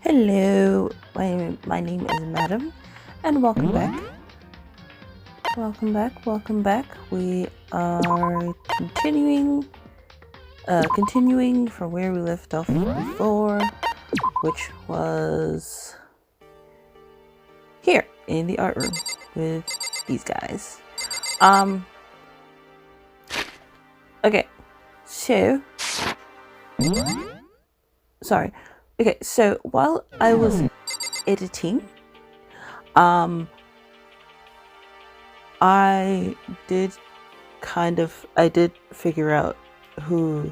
Hello, my name is Madam, and welcome back. Welcome back. We are continuing from where we left off before, which was here in the art room with these guys. Okay, so sorry. Okay, so while I was editing, I did figure out who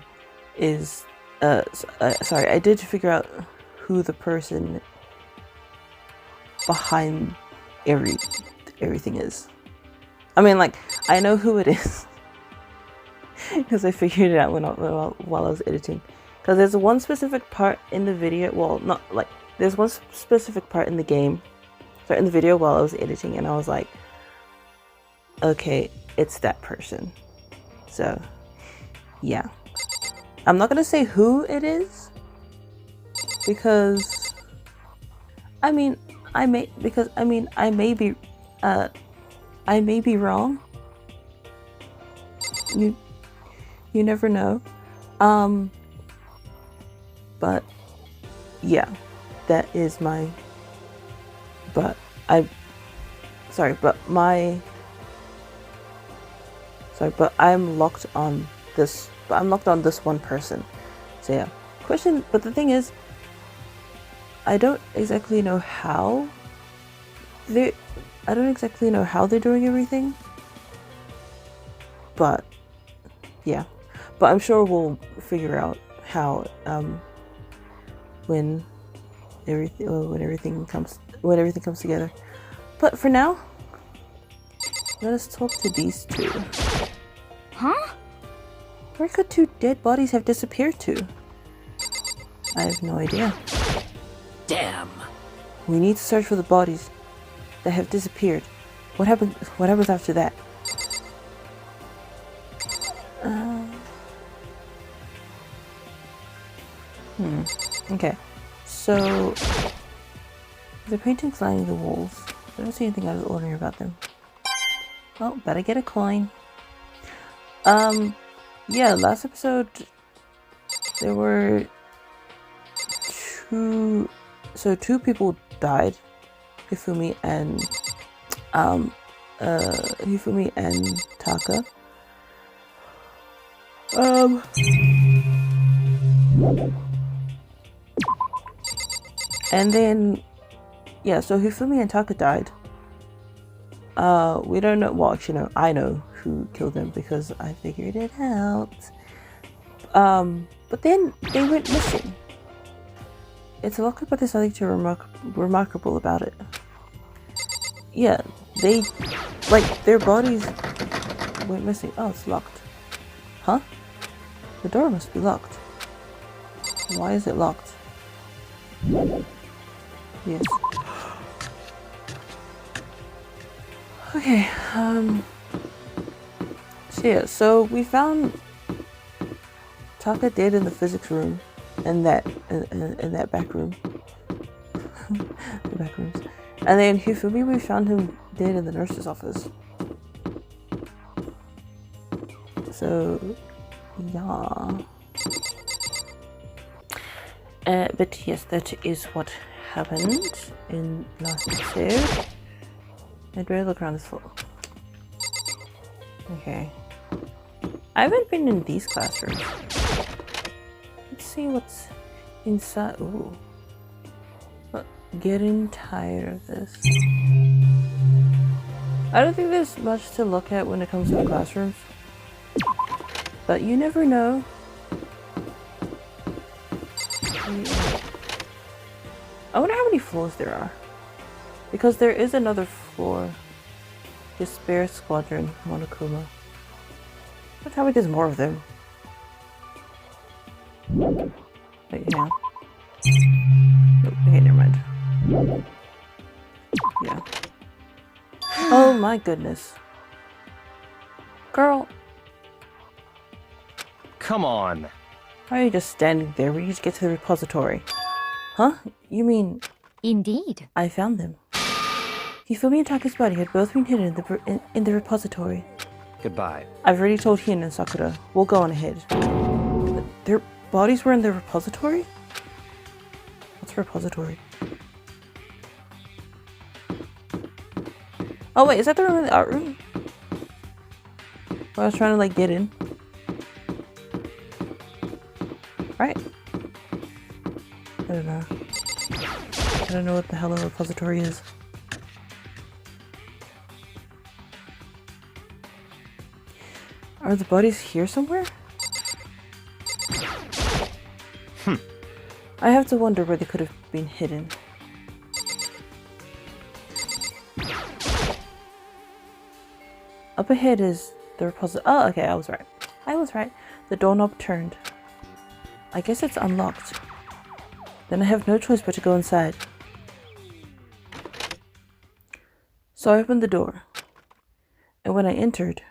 is, I did figure out who the person behind everything is. I mean, like, I know who it is because I figured it out while I was editing. Because there's one specific part in the video, well, not like, there's one specific part in the game, in the video while I was editing, and I was like, okay, it's that person. So, yeah. I'm not gonna say who it is, because, I may be wrong. You never know. But yeah, that is my, but I'm locked on this, one person. So yeah, but the thing is, I don't exactly know how they're doing everything, but yeah, but I'm sure we'll figure out how, when everything comes together. But for now, let us talk to these two. Huh? Where could two dead bodies have disappeared to? I have no idea. Damn. We need to search for the bodies that have disappeared. What happens after that? Okay, so the paintings lining the walls. I don't see anything out of the ordinary about them. Well, better get a coin. Yeah, last episode there were two people died. Hifumi and Taka. And then, yeah, so Hifumi and Taka died. We don't know, well, actually, no, I know who killed them because I figured it out. But then they went missing. It's locked, but there's nothing too remarkable about it. Yeah, their bodies went missing. Oh, it's locked. Huh? The door must be locked. Why is it locked? Yes. Okay, so we found Taka dead in the physics room, in that back room. The back rooms. And then Hifumi, we found him dead in the nurse's office. So, yeah. But yes, that is what happened in last episode. I'd better look around this floor. Okay. I haven't been in these classrooms. Let's see what's inside. Ooh. But getting tired of this. I don't think there's much to look at when it comes to the classrooms. But you never know. I wonder how many floors there are. Because there is another floor. Despair Squadron, Monokuma. But how there's more of them? Wait, hang on. Oh, okay, never mind. Yeah. Oh my goodness. Girl. Come on. Why are you just standing there? We need to get to the repository. Huh? You mean Indeed. I found them? Hifumi and Taku's body had both been hidden in the repository. Goodbye. I've already told Hien and Sakura. We'll go on ahead. Their bodies were in the repository? What's repository? Oh wait, is that the room in the art room? Where I was trying to like get in. Right? I don't know. I don't know what the hell a repository is. Are the bodies here somewhere? I have to wonder where they could have been hidden. Up ahead is the repository. Oh, okay, I was right. I was right. The doorknob turned. I guess it's unlocked. Then I have no choice but to go inside. So I opened the door. And when I entered,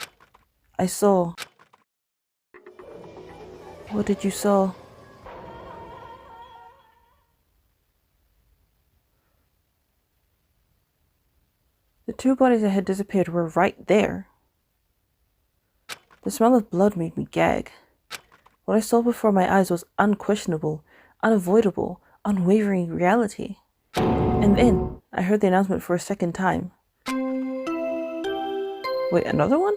I saw... What did you saw? The two bodies that had disappeared were right there. The smell of blood made me gag. What I saw before my eyes was unquestionable, unavoidable, unwavering reality. And then I heard the announcement for a second time. Wait, another one?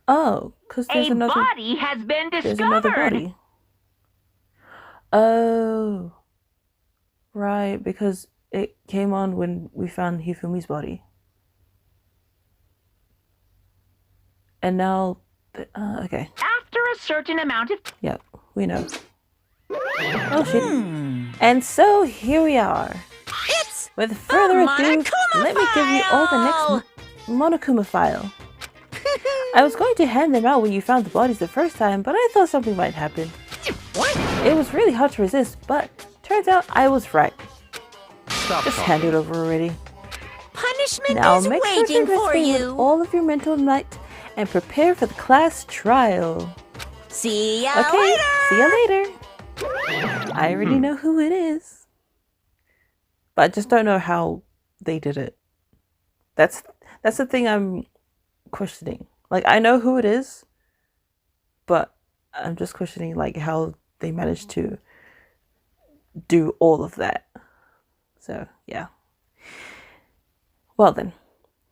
Oh, because there's another body has been discovered. There's another body. Oh. Right, because it came on when we found Hifumi's body. And now okay. After a certain amount of... Yeah, we know. Oh shit. And so here we are. It's With further ado, Monokuma let me give you all the next Monokuma file. I was going to hand them out when you found the bodies the first time, but I thought something might happen. What? It was really hard to resist, but turns out I was right. Stop Just talking. hand it over already. Punishment Now is make sure to waiting for investigate with you. all of your mental might and prepare for the class trial. See ya Okay, later. see ya later. I already know who it is, but I just don't know how they did it. That's the thing I'm questioning. Like, I know who it is, but I'm just questioning like how they managed to do all of that. So yeah. Well then,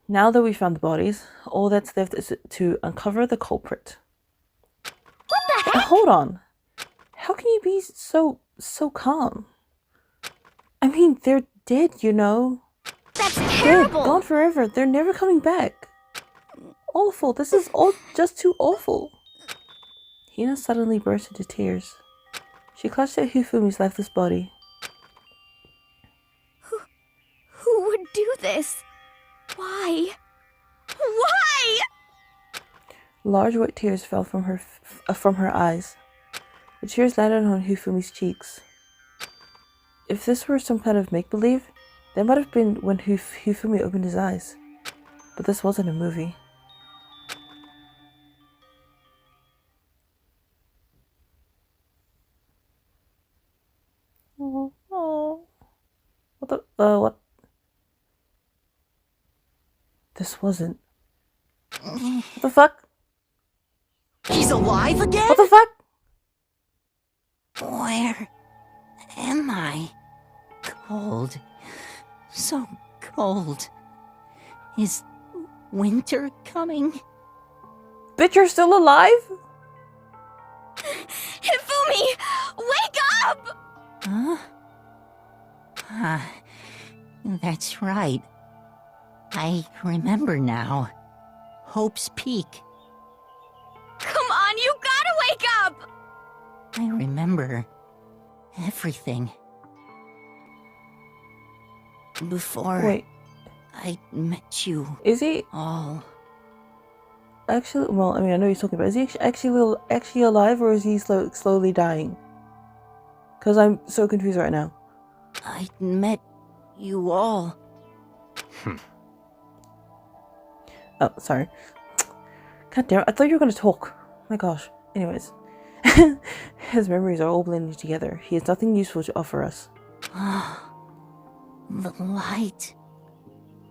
now that we found the bodies, all that's left is to uncover the culprit. What the heck? Hold on. How can you be so calm? I mean, they're dead, you know. That's Dead, terrible. gone forever. They're never coming back. Awful. This is all just too awful. Hina suddenly burst into tears. She clutched at Hifumi's lifeless body. Who would do this? Why? Why? Large wet tears fell from her eyes. The tears landed on Hifumi's cheeks. If this were some kind of make-believe, that might have been when Hifumi opened his eyes. But this wasn't a movie. Oh. What? This wasn't. What the fuck? He's alive again? What the fuck? Where am I? Cold. So cold. Is winter coming? Bitch, you're still alive? Hifumi! Wake up! Huh? That's right. I remember now. Hope's Peak. Come on, you gotta wake up! I remember everything. Before Wait, I met you is he all. actually? Well, I mean, I know he's talking about. Is he actually alive, or is he slowly dying? Because I'm so confused right now. I met you all. Oh, sorry. God damn it! I thought you were gonna talk. My gosh. Anyways. His memories are all blending together. He has nothing useful to offer us. The light.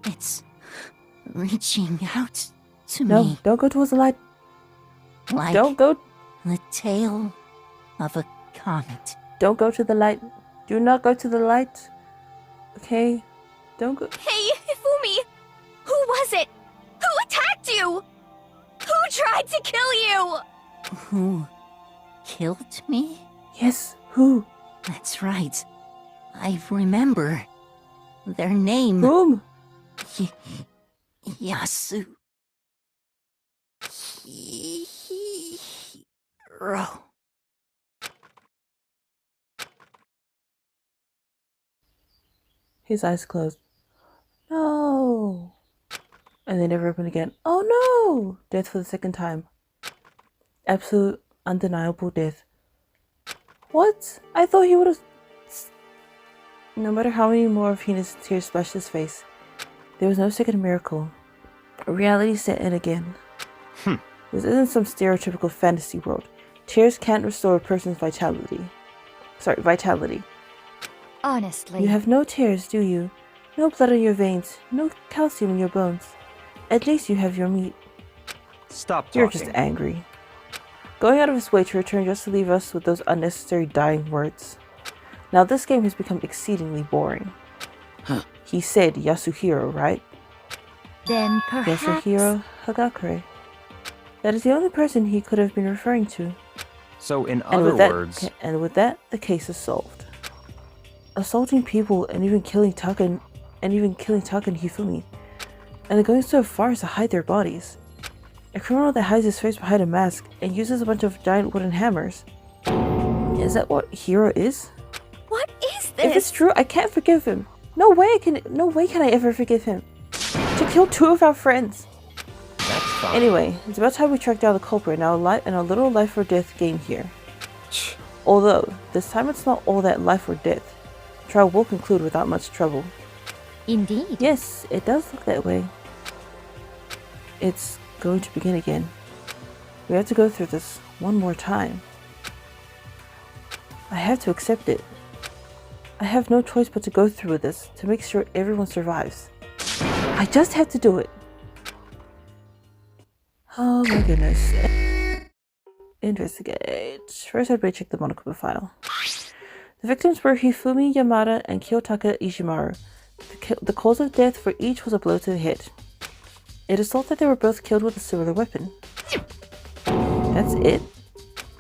It's reaching out to No, me. don't go towards the light. Like Don't go. the tail of a comet. Don't go to the light. Do not go to the light. Okay? Don't go. Hey, Hifumi! Who was it? Who attacked you? Who tried to kill you? Who killed me? Yes, who? That's right. I remember. Their name. Whom? Yasu. Hiro. His eyes closed. No. And they never opened again. Oh no! Death for the second time. Absolute, undeniable death. What? I thought he would have... No matter how many more of Hina's tears splashed his face, there was no second miracle. Reality set in again. This isn't some stereotypical fantasy world. Tears can't restore a person's vitality. Honestly. You have no tears, do you? No blood in your veins, no calcium in your bones. At least you have your meat. Stop talking. You're just angry. Going out of his way to return just to leave us with those unnecessary dying words. Now this game has become exceedingly boring. He said Yasuhiro, right? Then perhaps... Yasuhiro Hagakure. That is the only person he could have been referring to. So in And other with that, words, the case is solved. Assaulting people and even killing Taka and Hifumi. And they're going so far as to hide their bodies. A criminal that hides his face behind a mask and uses a bunch of giant wooden hammers. Is that what Hiro is? What is this? If it's true, I can't forgive him. No way can I ever forgive him. To kill two of our friends. that's fine. Anyway, it's about time we track down the culprit in our little life or death game here. Although, this time it's not all that life or death. Trial will conclude without much trouble. Indeed. Yes, it does look that way. It's going to begin again. We have to go through this one more time. I have to accept it. I have no choice but to go through with this to make sure everyone survives. I just have to do it. Oh my goodness. Investigate. First, I'd better check the Monokuma file. The victims were Hifumi Yamada and Kiyotaka Ishimaru. The cause of death for each was a blow to the head. It is thought that they were both killed with a similar weapon. That's it?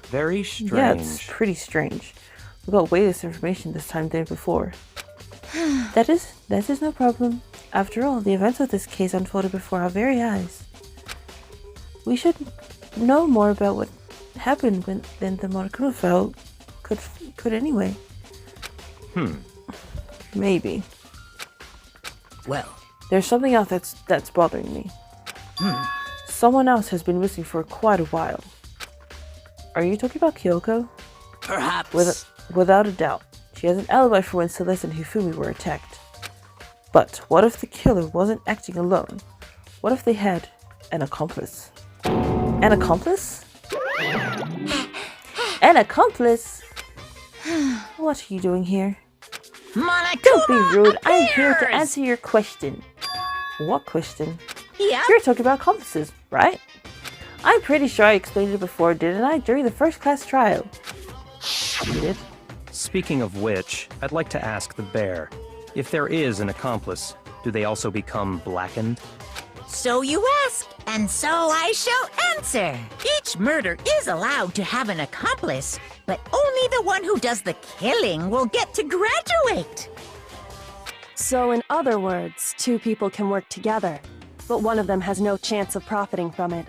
Very strange. Yeah, it's pretty strange. We got way less information this time than before. That is no problem. After all, the events of this case unfolded before our very eyes. We should know more about what happened than the Monokuma file could anyway. Maybe. Well, There's something else that's bothering me. Someone else has been missing for quite a while. Are you talking about Kyoko? perhaps. Without a doubt. She has an alibi for when Celeste and Hifumi were attacked. But what if the killer wasn't acting alone? What if they had an accomplice? An accomplice? An accomplice? What are you doing here? Monokuma Don't be rude. I'm here to appears! answer your question. What question? Yep. You're talking about accomplices, right? I'm pretty sure I explained it before, didn't I? During the first class trial. You did? Speaking of which, I'd like to ask the bear, if there is an accomplice, do they also become blackened? So you ask, and so I shall answer. Each murder is allowed to have an accomplice, but only the one who does the killing will get to graduate. So in other words, two people can work together, but one of them has no chance of profiting from it.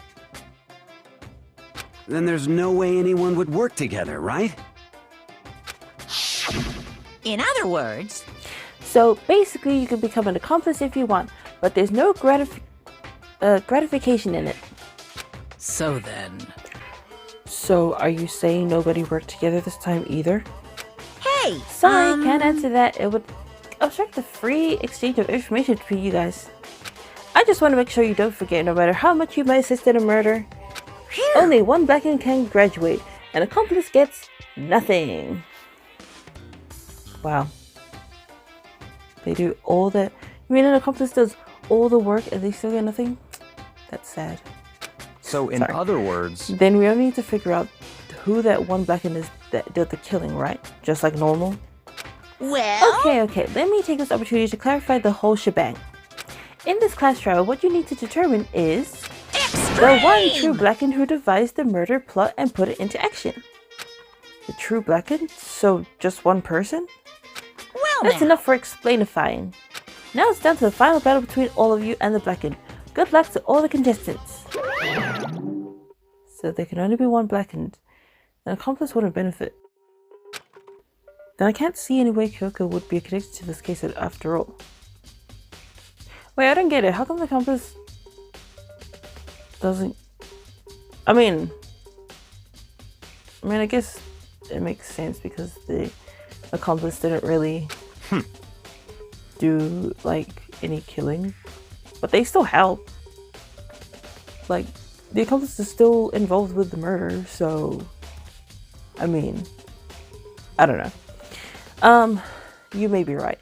Then there's no way anyone would work together, right? In other words, So basically, you can become an accomplice if you want, but there's no gratification in it. So then, So are you saying nobody worked together this time either? hey, Sorry, can't answer that. It would obstruct the free exchange of information between you guys. I just want to make sure you don't forget, no matter how much you might assist in a murder, Only one blackened can graduate. An accomplice gets nothing. Wow. They do all that. You mean an accomplice does all the work and they still get nothing? That's sad. So in other words, Then we only need to figure out who that one blackened is that did the killing, right? Just like normal? Well, Okay. Let me take this opportunity to clarify the whole shebang. In this class trial, what you need to determine is the one true blackened who devised the murder plot and put it into action. The true blackened? So just one person? well That's now. enough for explainifying. Now it's down to the final battle between all of you and the blackened. Good luck to all the contestants. So there can only be one blackened. An accomplice wouldn't benefit. Then I can't see any way Kyoko would be connected to this case after all. Wait, I don't get it. How come the accomplice doesn't... I mean, I guess it makes sense because the accomplice didn't really do, like, any killing. But they still help. Like, the accomplice is still involved with the murder, so... I mean... I don't know. You may be right.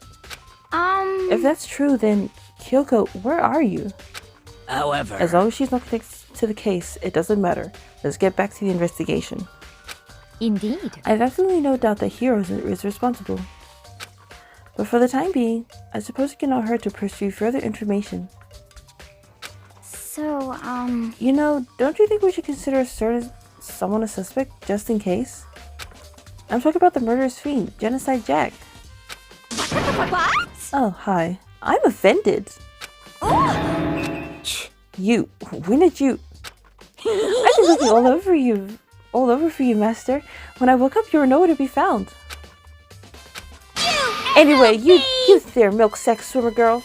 If that's true, then Kyoko, where are you? However, As long as she's not connected to the case, it doesn't matter. Let's get back to the investigation. Indeed. I have absolutely no doubt that Hiro is responsible. But for the time being, I suppose it cannot hurt to pursue further information. So, You know, don't you think we should consider someone a suspect, just in case? I'm talking about the murderous fiend, Genocide Jack. what? Oh, hi. I'm offended. You, when did you... I've been looking all over for you, Master. When I woke up, you were nowhere to be found. Anyway, you there, milk sack swimmer girl.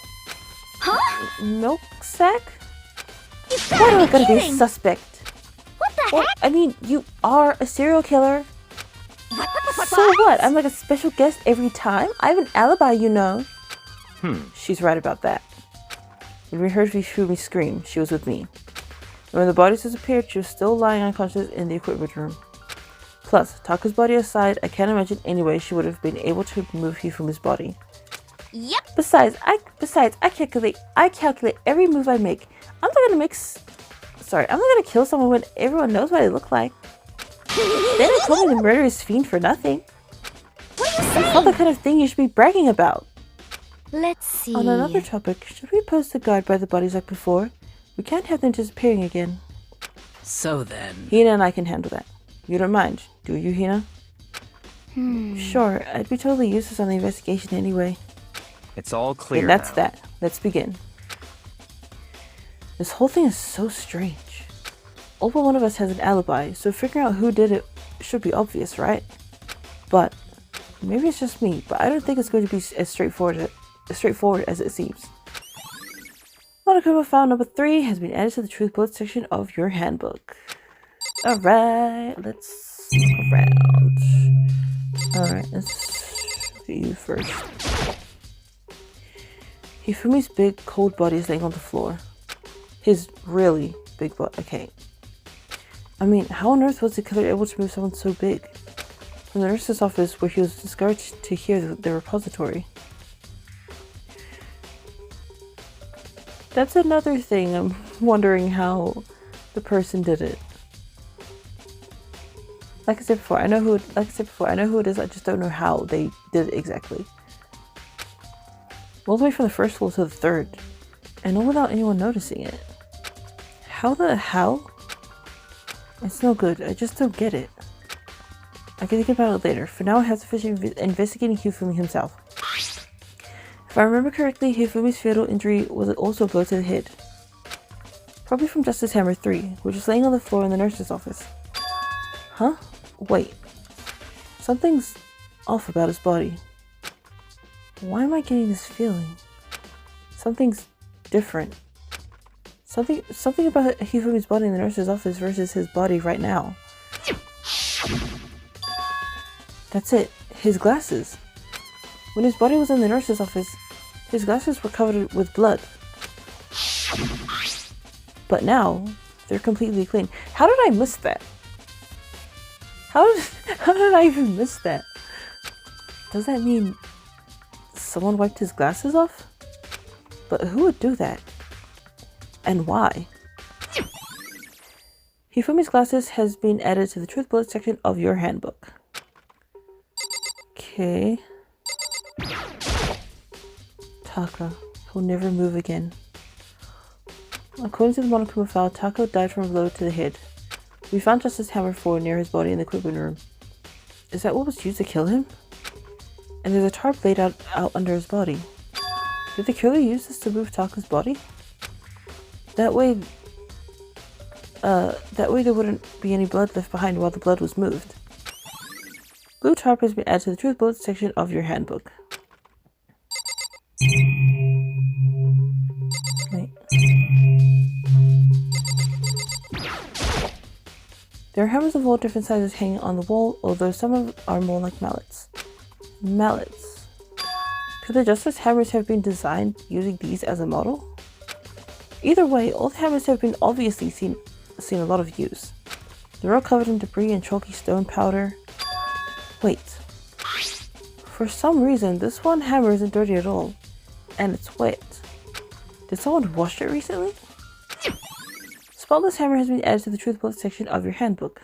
Huh? Milk sack? You've Why got do I to gotta be be a kidding. suspect? What the Well, heck? I mean, you are a serial killer. What? So what? I'm like a special guest every time? I have an alibi, you know. She's right about that. When we heard Hifumi scream, she was with me. And when the bodies disappeared, she was still lying unconscious in the equipment room. Plus, Taka's body aside, I can't imagine any way she would have been able to move Hifumi's body. Yep. Besides, I calculate every move I make. I'm not gonna kill someone when everyone knows what I look like. They didn't call me the murderous fiend for nothing. What are you That's saying? not the kind of thing you should be bragging about. Let's see. On another topic, should we post a guard by the bodies like before? We can't have them disappearing again. so then, Hina and I can handle that. You don't mind, do you, Hina? Sure, I'd be totally useless on the investigation anyway. it's all clear Then that's now. that. Let's begin. This whole thing is so strange. All but one of us has an alibi, so figuring out who did it should be obvious, right? But maybe it's just me, but I don't think it's going to be as straightforward as it seems. Monochroma file number 3 has been added to the truth bullet section of your handbook. Alright, let's look around. Alright, let's look at you first. Hifumi's big, cold body is laying on the floor. His really big body. Okay. I mean, how on earth was the killer able to move someone so big? From the nurse's office where he was discovered to hear the repository. That's another thing. I'm wondering how the person did it. Like I said before, I know who it is. I just don't know how they did it exactly. All the way from the first floor to the third, and all without anyone noticing it. How the hell? It's no good. I just don't get it. I can think about it later. For now, I have to finish investigating Hifumi himself. If I remember correctly, Hifumi's fatal injury was also a blow to the head. Probably from Justice Hammer 3, which was laying on the floor in the nurse's office. Huh? Wait. Something's off about his body. Why am I getting this feeling? Something's different. Something about Hifumi's body in the nurse's office versus his body right now. That's it. His glasses. When his body was in the nurse's office, his glasses were covered with blood. But now, They're completely clean. How did I miss that? How did I even miss that? Does that mean someone wiped his glasses off? But who would do that? And why? Hifumi's glasses has been added to the truth bullet section of your handbook. Okay. Taka. He'll never move again. According to the Monokuma file, Taka died from a blow to the head. We found Justice Hammer 4 near his body in the equipment room. Is that what was used to kill him? And there's a tarp laid out under his body. Did the killer use this to move Taka's body? That way there wouldn't be any blood left behind while the blood was moved. Blue tarp has been added to the truth bullet section of your handbook. Wait. There are hammers of all different sizes hanging on the wall, although some are more like mallets. Mallets. Could the Justice hammers have been designed using these as a model? Either way, all the hammers have been obviously seen a lot of use. They're all covered in debris and chalky stone powder. Wait. For some reason, this one hammer isn't dirty at all. And it's wet. Did someone wash it recently? Spotless hammer has been added to the truth bullet section of your handbook.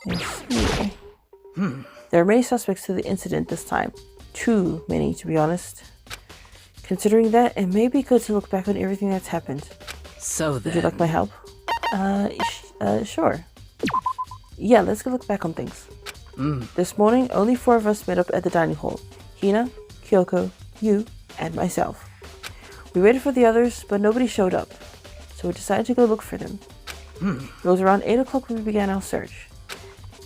I see. There are many suspects to the incident this time. Too many, to be honest. Considering that, it may be good to look back on everything that's happened. So then... Would you like my help? Sure. Yeah, let's go look back on things. This morning, only 4 of us met up at the dining hall. Hina, Kyoko, you, and myself. We waited for the others, but nobody showed up. So we decided to go look for them. It was around 8 o'clock when we began our search.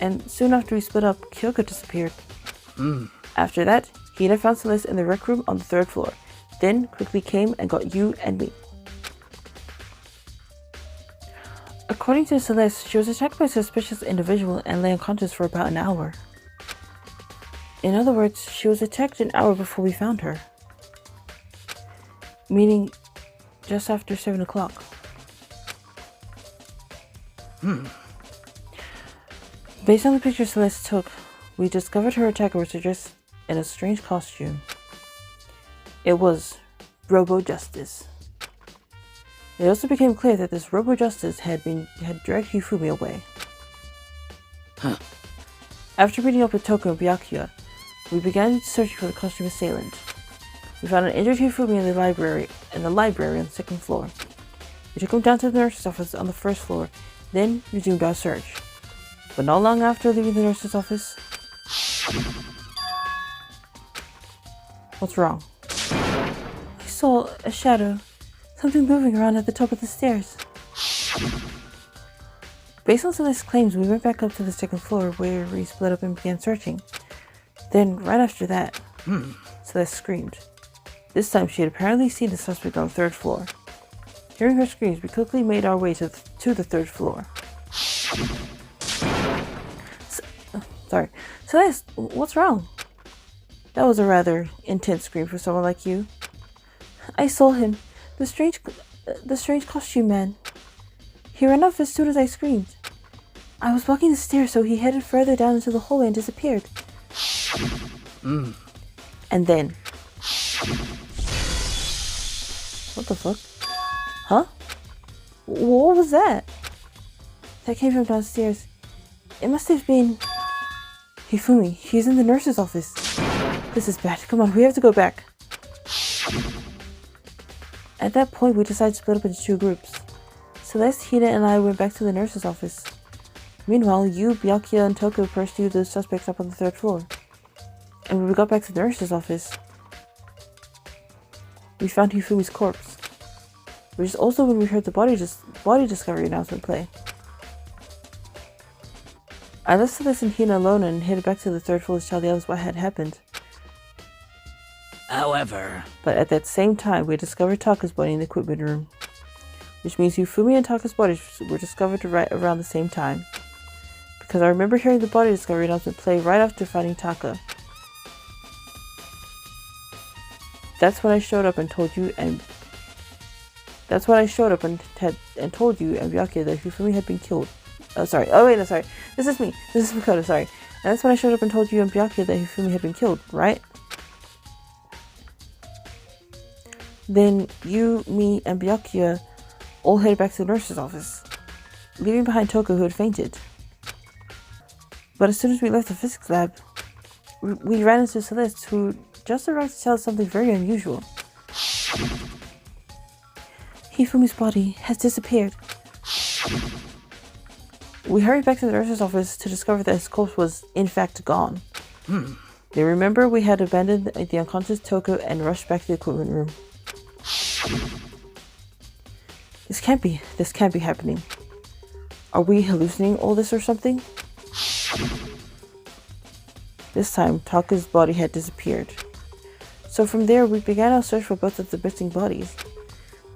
And soon after we split up, Kyoko disappeared. After that, Hina found Celeste in the rec room on the 3rd floor. Then quickly came and got you and me. According to Celeste, she was attacked by a suspicious individual and lay unconscious for about an hour. In other words, she was attacked an hour before we found her. Meaning, just after 7 o'clock. Based on the picture Celeste took, we discovered her attacker was dressed in a strange costume. It was Robo-Justice. It also became clear that this Robo-Justice had dragged Hifumi away. After meeting up with Toko and Byakuya, we began searching for the costume assailant. We found an injured Hifumi in the library on the 2nd floor. We took him down to the nurse's office on the 1st floor, then resumed our search. But not long after leaving the nurse's office... What's wrong? I saw a shadow. Something moving around at the top of the stairs. Based on Celeste's claims, we went back up to the 2nd floor where we split up and began searching. Then, right after that, Celeste screamed. This time she had apparently seen the suspect on the 3rd floor. Hearing her screams, we quickly made our way to the 3rd floor. Sorry. Celeste, what's wrong? That was a rather intense scream for someone like you. I saw him. The strange costume man. He ran off as soon as I screamed. I was walking the stairs, so he headed further down into the hallway and disappeared. And then... What the fuck? Huh? What was that? That came from downstairs. It must have been... Hifumi. He's in the nurse's office. This is bad. Come on, we have to go back. At that point, we decided to split up into 2 groups. Celeste, Hina, and I went back to the nurse's office. Meanwhile, you, Byakuya, and Toko pursued the suspects up on the 3rd floor. And when we got back to the nurse's office, we found Hifumi's corpse. Which is also when we heard the body discovery announcement play. I left Celeste and Hina alone and headed back to the 3rd floor to tell the others what had happened. However... But at that same time, we discovered Taka's body in the equipment room. Which means Hifumi and Taka's bodies were discovered right around the same time. Because I remember hearing the body discovery announcement play right after finding Taka. That's when I showed up and told you and That's when I showed up and told you and Byakuya that Hifumi had been killed. Oh, sorry. Oh, wait, no, sorry. This is me. This is Makoto, sorry. And that's when I showed up and told you and Byakuya that Hifumi had been killed, right? Then you, me, and Byakuya all headed back to the nurse's office, leaving behind Toko, who had fainted. But as soon as we left the physics lab, we ran into Celeste, who just arrived to tell us something very unusual. Hifumi's body has disappeared. We hurried back to the nurse's office to discover that his corpse was, in fact, gone. They remember we had abandoned the unconscious Toko and rushed back to the equipment room. This can't be happening. Are we hallucinating all this or something? This time, Taka's body had disappeared. So from there, we began our search for both of the missing bodies.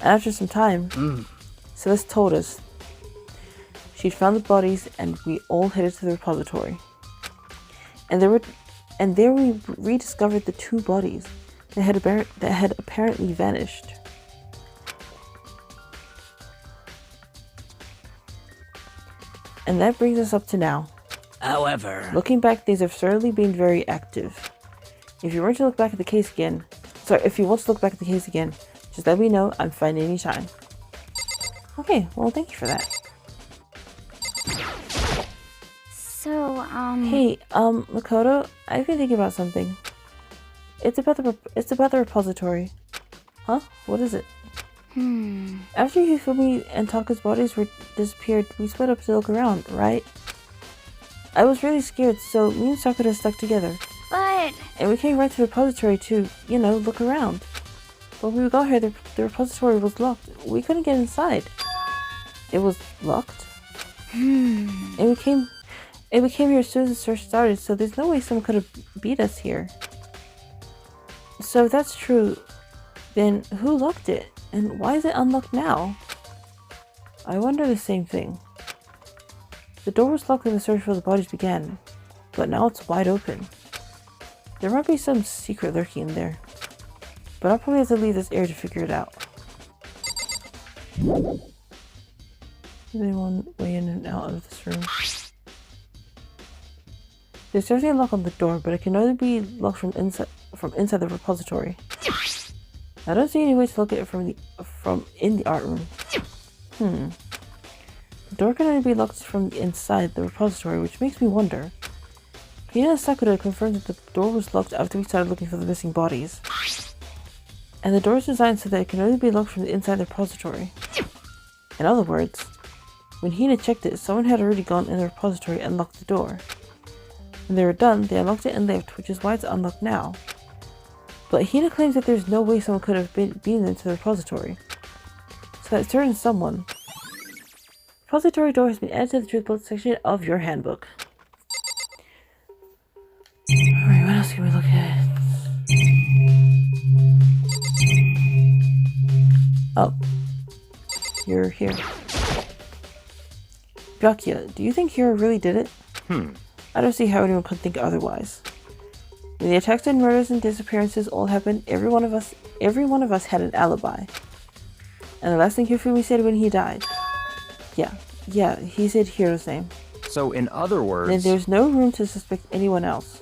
And after some time, Celeste told us she'd found the bodies, and we all headed to the repository. And there we rediscovered the two bodies that had apparently vanished. And that brings us up to now. However, Looking back, things have certainly been very active. If you want to look back at the case again, just let me know. I'm fine anytime. Okay, well, thank you for that. So, Hey, Makoto, I've been thinking about something. It's about the repository. Huh? What is it? After Hifumi and Taka's bodies were disappeared, we split up to look around, right? I was really scared, so me and Sakura stuck together. but And we came right to the repository to, look around. But when we got here, the repository was locked. We couldn't get inside. It was locked. And we came here as soon as the search started, so there's no way someone could have beat us here. So if that's true, then who locked it? And why is it unlocked now? I wonder the same thing. The door was locked when the search for the bodies began, but now it's wide open. There might be some secret lurking in there, but I'll probably have to leave this area to figure it out. Is there one way in and out of this room? There's definitely a lock on the door, but it can only be locked from inside the repository. I don't see any way to look at it from in the art room. The door can only be locked from inside the repository, which makes me wonder. Hina and Sakura confirmed that the door was locked after we started looking for the missing bodies. And the door is designed so that it can only be locked from inside the repository. In other words, when Hina checked it, someone had already gone in the repository and locked the door. When they were done, they unlocked it and left, which is why it's unlocked now. But Hina claims that there's no way someone could have been into the repository. So that certain someone. Repository door has been added to the truth bullet section of your handbook. Alright, what else can we look at? Oh. You're here. Byakuya, do you think Hiro really did it? I don't see how anyone could think otherwise. When the attacks and murders and disappearances all happened, every one of us had an alibi. And the last thing Hifumi said when he died. Yeah, he said Hiro's name. So in other words... Then there's no room to suspect anyone else.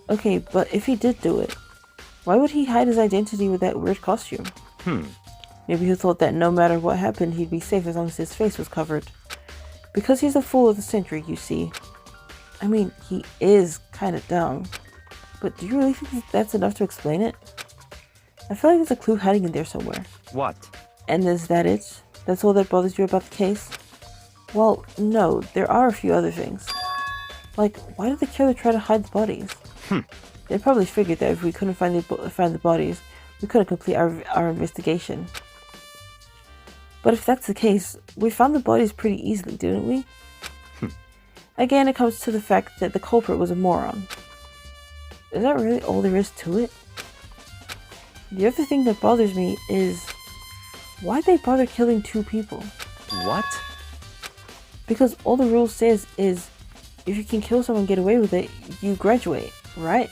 Okay, but if he did do it, why would he hide his identity with that weird costume? Maybe he thought that no matter what happened, he'd be safe as long as his face was covered. Because he's the fool of the century, you see. I mean, he is kind of dumb. But do you really think that's enough to explain it? I feel like there's a clue hiding in there somewhere. What? And is that it? That's all that bothers you about the case? Well, no, there are a few other things. Like, why did the killer try to hide the bodies? They probably figured that if we couldn't find the bodies, we couldn't complete our investigation. But if that's the case, we found the bodies pretty easily, didn't we? Again, it comes to the fact that the culprit was a moron. Is that really all there is to it? The other thing that bothers me is, why'd they bother killing two people? What? Because all the rule says is, if you can kill someone and get away with it, you graduate, right?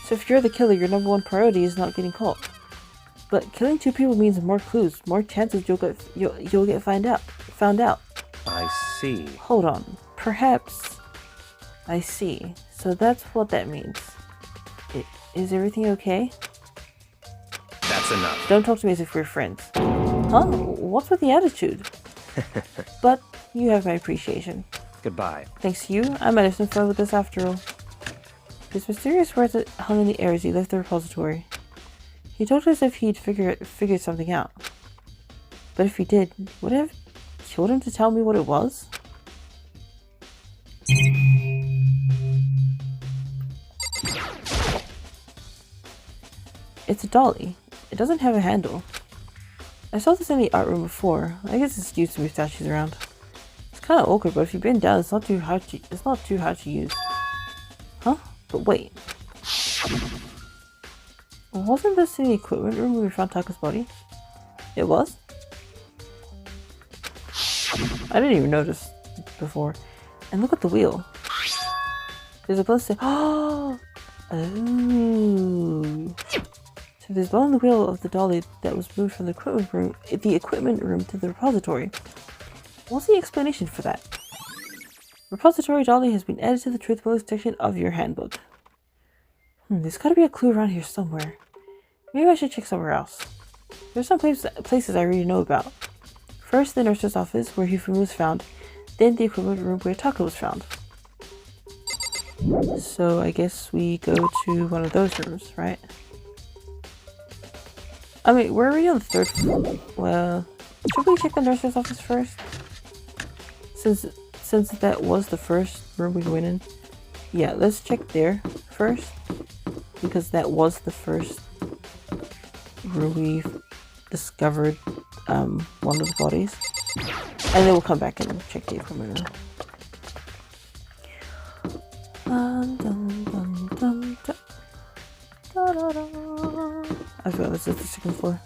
So if you're the killer, your number one priority is not getting caught. But killing 2 people means more clues, more chances you'll get found out. I see. Hold on. Perhaps. I see. So that's what that means. Is everything okay? That's enough. Don't talk to me as if we're friends. Huh? What's with the attitude? But you have my appreciation. Goodbye. Thanks to you, I might have some fun with this after all. His mysterious words that hung in the air as he left the repository. He talked as if he'd figured something out. But if he did, would I have killed him to tell me what it was? It's a dolly. It doesn't have a handle. I saw this in the art room before. I guess it's used to move statues around. It's kind of awkward, but if you bend down, it's not too hard to use. Huh? But wait. Wasn't this in the equipment room where we found Taka's body? It was? I didn't even notice before. And look at the wheel. There's a place to... Oh! So there's blood on the wheel of the dolly that was moved from the equipment room to the repository. What's the explanation for that? Repository dolly has been added to the truthful section of your handbook. There's gotta be a clue around here somewhere. Maybe I should check somewhere else. There's some places I already know about. First, the nurse's office, where Hifumi was found. Then the equipment room where Taka was found. So I guess we go to one of those rooms, right? I mean, where are we on the 3rd floor? Well, should we check the nurse's office first? Since that was the first room we went in. Yeah, let's check there first. Because that was the first room we discovered one of the bodies. And then we'll come back and check the equipment room. I forgot this is the 2nd floor.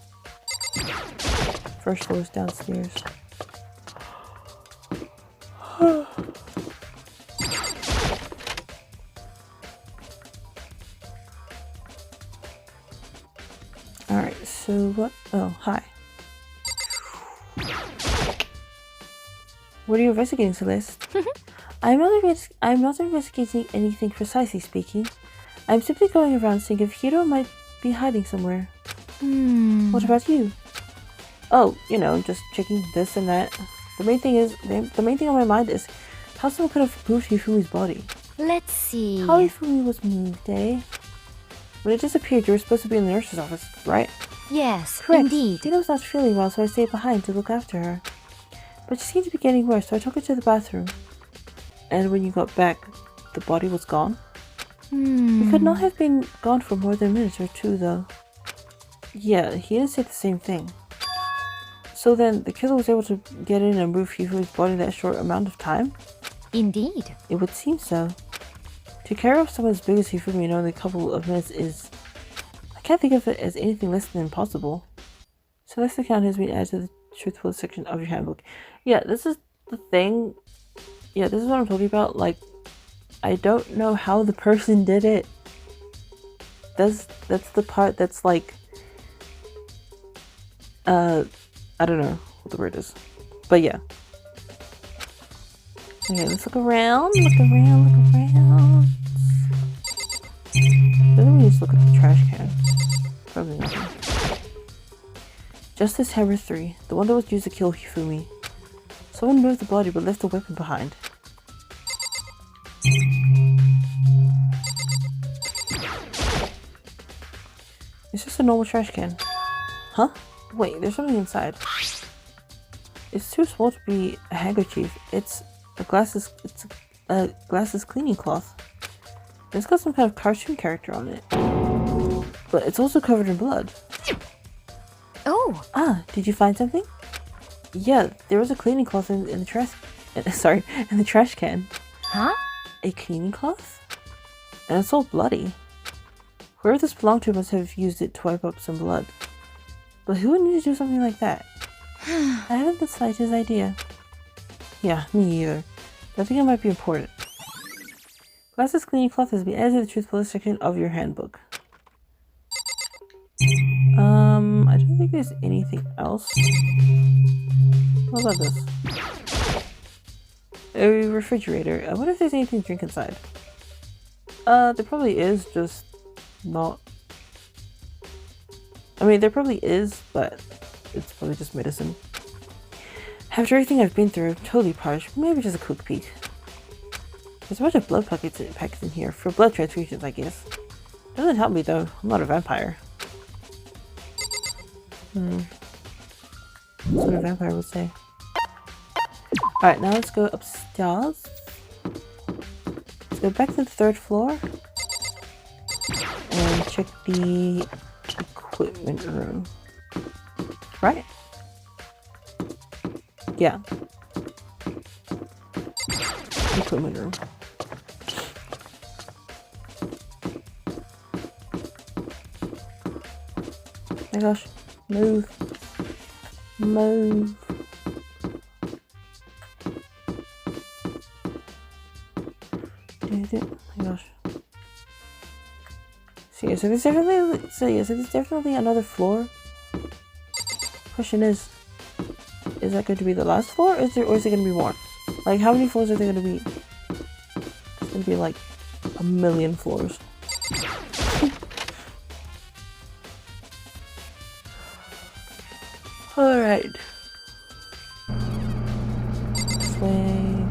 1st floor is downstairs. Alright, so what? Oh, hi. What are you investigating, Celeste? I'm not investigating anything precisely speaking. I'm simply going around seeing if Hiro might be hiding somewhere. What about you? Oh, you know, just checking this and that. The main thing on my mind is how someone could have moved Hifumi's body. Let's see. How Hifumi was moved, eh? When it disappeared, you were supposed to be in the nurse's office, right? Yes, Correct. indeed. Hino's not feeling well, so I stayed behind to look after her. But she seemed to be getting worse, so I took her to the bathroom. And when you got back, the body was gone? It could not have been gone for more than a minute or two, though. Yeah, he didn't say the same thing. So then, the killer was able to get in and move Hifumi's body in that short amount of time? Indeed. It would seem so. To carry off someone as big as Hifumi in only a couple of minutes is... I can't think of it as anything less than impossible. So this account has been added to the truthful section of your handbook. Yeah, this is the thing. Yeah, this is what I'm talking about. Like, I don't know how the person did it. That's the part that's like... I don't know what the word is. But yeah. Okay, let's look around. Look around. Maybe we just look at the trash can. Probably nothing. Justice Hammer 3. The one that was used to kill Hifumi. Someone moved the body but left the weapon behind. It's just a normal trash can. Huh? Wait, there's something inside. It's too small to be a handkerchief. It's a glasses cleaning cloth. It's got some kind of cartoon character on it. But it's also covered in blood. Oh! Ah, did you find something? Yeah, there was a cleaning cloth in the trash... in the trash can. Huh? A cleaning cloth? And it's all bloody. Whoever this belonged to must have used it to wipe up some blood. But who would need to do something like that? I haven't the slightest idea. Yeah, me either. But I think it might be important. Glasses cleaning cloth has been added to the truthful section of your handbook. I don't think there's anything else. What about this? A refrigerator. I wonder if there's anything to drink inside. There probably is, just not. I mean, there probably is, but it's probably just medicine. After everything I've been through, I'm totally parched. Maybe just a quick peek. There's a bunch of blood packets in here for blood transfusions, I guess. Doesn't help me though. I'm not a vampire. That's what a vampire would say. Alright, now let's go upstairs. Let's go back to the 3rd floor. And check the equipment room. Right? Yeah. Equipment room. Oh my gosh. Move. Move. Oh my gosh. So yeah, so there's definitely another floor. Question is that going to be the last floor, or is it going to be more? Like, how many floors are there going to be? It's going to be like a million floors. Alright. This way.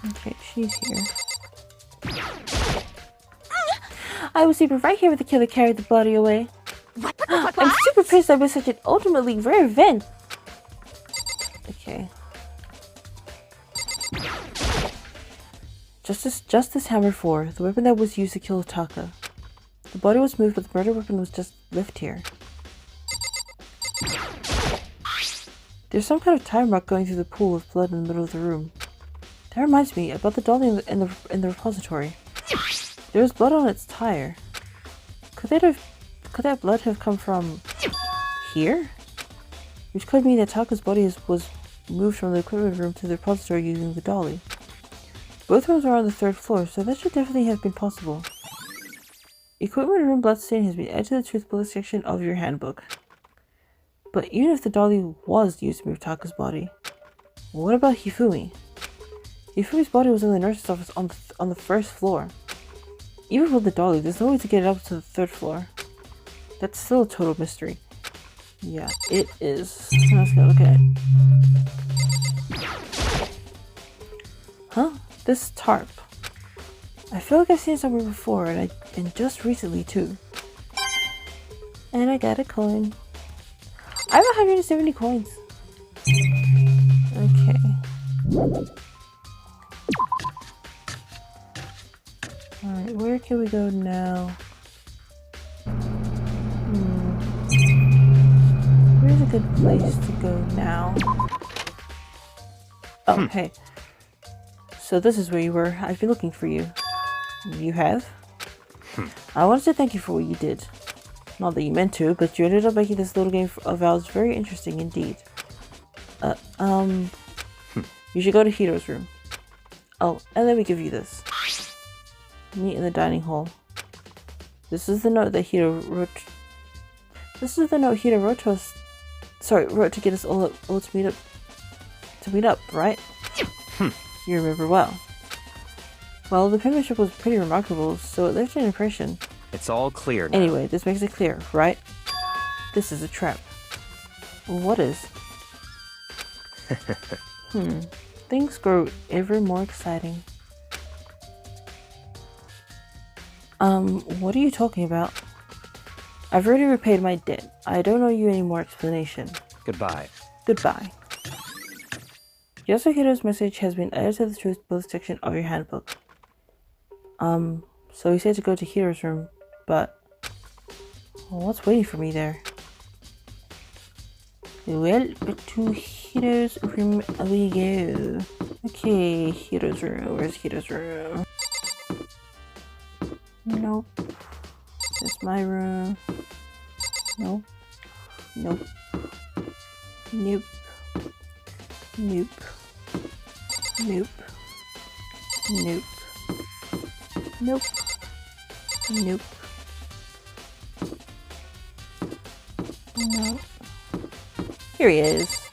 Okay, she's here. I was sleeping right here with the killer carried the body away. I'm super pissed I missed such an ultimately rare event. Okay. Justice Hammer 4, the weapon that was used to kill Taka. The body was moved, but the murder weapon was just left here. There's some kind of time mark going through the pool of blood in the middle of the room. That reminds me about the dolly in the repository. There was blood on its tire. Could that blood have come from here? Which could mean that Taka's body was moved from the equipment room to the repository using the dolly. Both rooms are on the 3rd floor, so that should definitely have been possible. Equipment room bloodstain has been added to the truth bullet section of your handbook. But even if the dolly was used to move Taka's body, what about Hifumi? Hifumi's body was in the nurse's office on the 1st floor. Even with the dolly, there's no way to get it up to the 3rd floor. That's still a total mystery. Yeah, it is. Let's go look at it. Huh? This tarp. I feel like I've seen it somewhere before, and just recently too. And I got a coin. I have 170 coins. Okay. Alright, where can we go now? Where's a good place to go now? Oh, hey. So this is where you were. I've been looking for you. You have? I wanted to thank you for what you did. Not that you meant to, but you ended up making this little game of ours very interesting indeed. You should go to Hito's room. Oh, and let me give you this. Meet in the dining hall. This is the note that Hito wrote. This is the note Hito wrote to us. Sorry, wrote to get us all to meet up. To meet up, right? You remember well. Well, the penmanship was pretty remarkable, so it left an impression. It's all clear now. Anyway, this makes it clear, right? This is a trap. What is? Things grow ever more exciting. What are you talking about? I've already repaid my debt. I don't owe you any more explanation. Goodbye. Goodbye. Yasuhito's message has been added to the truth bullet section of your handbook. So he said to go to Hito's room, but what's waiting for me there? Well, back to Hito's room we go. Okay, Hito's room. Where's Hito's room? Nope. That's my room. Nope. Nope. Nope. Nope. Nope. Nope. Nope. Nope. No. Here he is.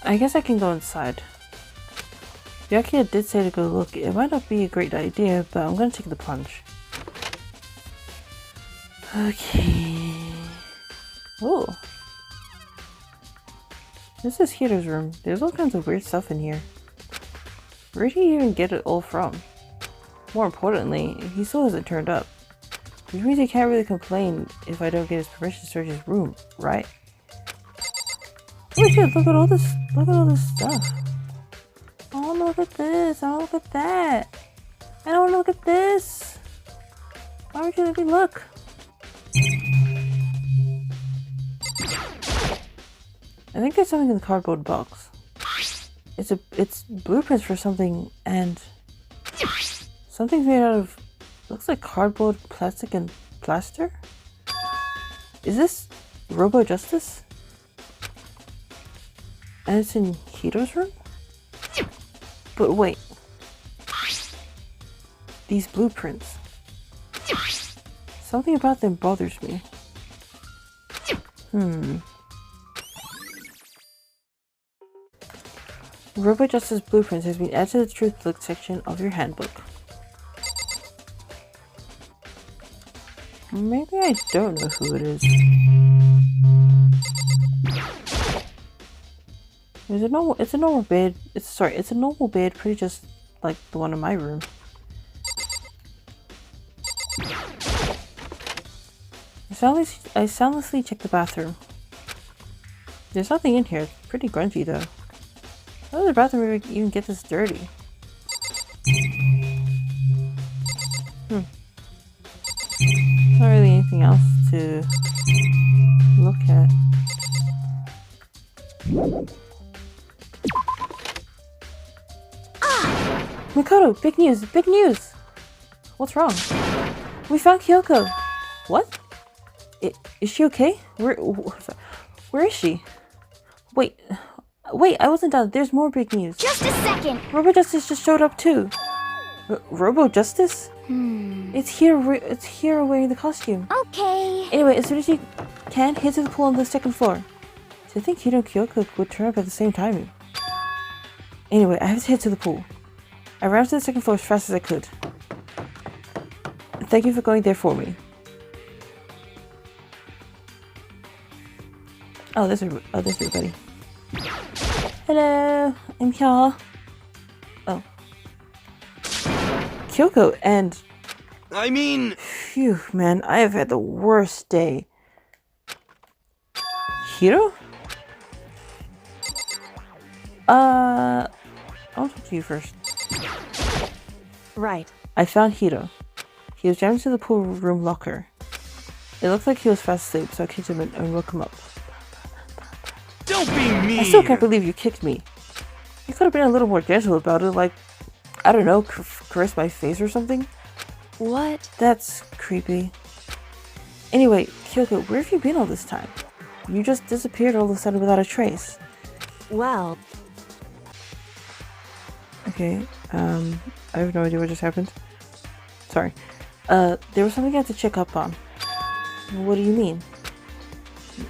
I guess I can go inside. Yakia did say to go look. It might not be a great idea, but I'm gonna take the plunge. Okay. Oh. This is Hiro's room. There's all kinds of weird stuff in here. Where did he even get it all from? More importantly, he still hasn't turned up. Which means he can't really complain if I don't get his permission to search his room, right? Oh shit, look at all this stuff. I wanna look at this, I wanna look at that. I don't wanna look at this. Why would you let me look? I think there's something in the cardboard box. It's blueprints for something, and something's made out of, looks like cardboard, plastic, and plaster? Is this Robo Justice? And it's in Hiro's room? But wait. These blueprints. Something about them bothers me. Robo Justice Blueprints has been added to the Truth Book section of your handbook. Maybe I don't know who it is. It's a normal bed. It's a normal bed, pretty just like the one in my room. I soundlessly check the bathroom. There's nothing in here. It's pretty grungy though. How did the bathroom even get this dirty? Not really anything else to look at. Makoto, big news! Big news! What's wrong? We found Kyoko! What? Is she okay? Where is she? Wait, I wasn't done. There's more big news. Just a second! Robo Justice just showed up too. Robo Justice? It's here wearing the costume. Okay. Anyway, as soon as you can, head to the pool on the second floor. So I think Hiro and Kyoko would turn up at the same time. Anyway, I have to head to the pool. I ran to the second floor as fast as I could. Thank you for going there for me. Oh, there's everybody. Hello, I'm here. Oh. Kyoko and... I mean... Phew, man, I have had the worst day. Hiro? I'll talk to you first. Right. I found Hiro. He was jammed into the pool room locker. It looked like he was fast asleep, so I kicked him and woke him up. Don't be mean! I still can't believe you kicked me. You could have been a little more gentle about it, like, I don't know, caress my face or something. What? That's creepy. Anyway, Kyoko, where have you been all this time? You just disappeared all of a sudden without a trace. Well... Okay, I have no idea what just happened. Sorry. There was something I had to check up on. What do you mean?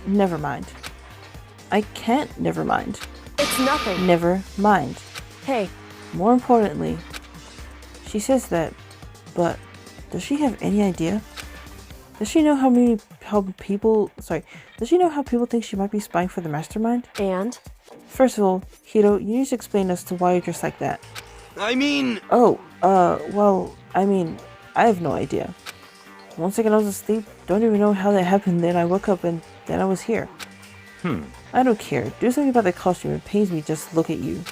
Never mind. I can't never mind. It's nothing. Never mind. Hey. More importantly, she says that, but does she have any idea? Does she know how people think she might be spying for the mastermind? And? First of all, Hiro, you need to explain as to why you're dressed like that. I mean... Oh, I have no idea. 1 second I was asleep, don't even know how that happened, then I woke up and then I was here. I don't care. Do something about the costume. It pains me just to look at you.